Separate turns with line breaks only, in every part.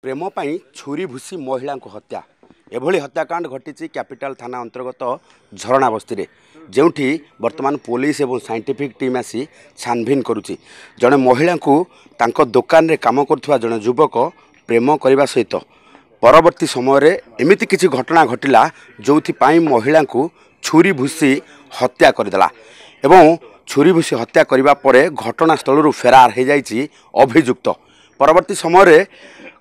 प्रेम पाई छुरी भूसी महिला हत्या एभली हत्याकांड घटी कैपिटल थाना अंतर्गत झरणा बस्ती जोठी वर्तमान पुलिस एवं साइंटिफिक टीम आसी छानभिन करुच्ची जड़े महिला को दुकान रे काम करुवा जड़े युवक प्रेम करने सहित परवर्ती समय एमती किसी घटना घटला जो महिला को छुरी भूसी हत्या करदेला एवं छुरी भूसी हत्या करने पर घटनास्थल फेरार हो जाइए अभियुक्त परवर्ती समय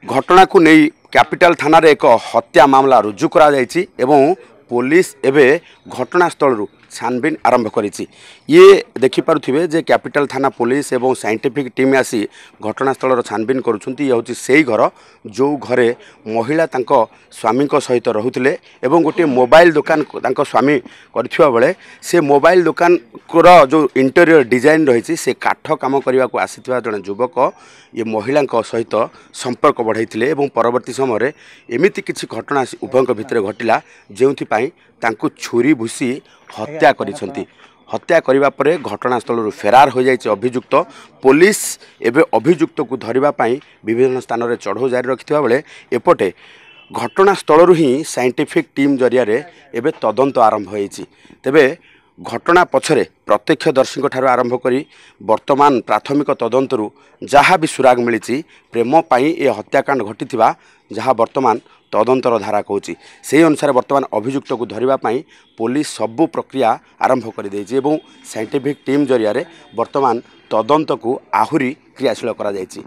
घटना को नहीं कैपिटल थाना रे एक हत्या मामला रुजु करा जाइछि एवं पुलिस एबे घटनास्थल छानबिन आरंभ करिछि। ये देखि पारुथिबे जे कैपिटल थाना पुलिस एवं साइंटिफिक टीम आसी घटनास्थल छानबिन करुछंती। ये होछि सेही घर जो घरे महिला तांको स्वामी सहित रहुथिले एवं गोटे मोबाइल दुकान तांको स्वामी करथिबा बेले से मोबाइल दुकान को जो इंटीरियर डिजाइन रही से काठ काम करने को आसीथिबा जने युवक ये महिला सहित संपर्क बढ़ाई एवं परवर्ती समय एमती किसी घटना उभयों भितर घटला जो छुरी भूसी हत्या करिसेंती। हत्या करने पर घटनास्थल फेरार हो जाइए अभियुक्त। पुलिस एवं अभियुक्त को धरने विभिन्न स्थान में चढ़ऊ जारी रखिथिबा बेले एपटे घटनास्थल ही साइंटिफिक टीम जरिया एवं तदंत आरंभ होइछि। तेबे घटना पछरे प्रत्यक्षदर्शी ठारू आरंभ करी वर्तमान प्राथमिक तदंतरू जहाँ भी सुराग मिली प्रेम पाई ए हत्याकांड घटी जहाँ वर्तमान तदंतर धारा कहूँ से अनुसार वर्तमान अभियुक्त को धरने पुलिस सबू प्रक्रिया आरंभ कर देइछि एवं साइंटिफिक टीम जरिया वर्तमान तदंत को आहुरी क्रियाशील करा जाइछि।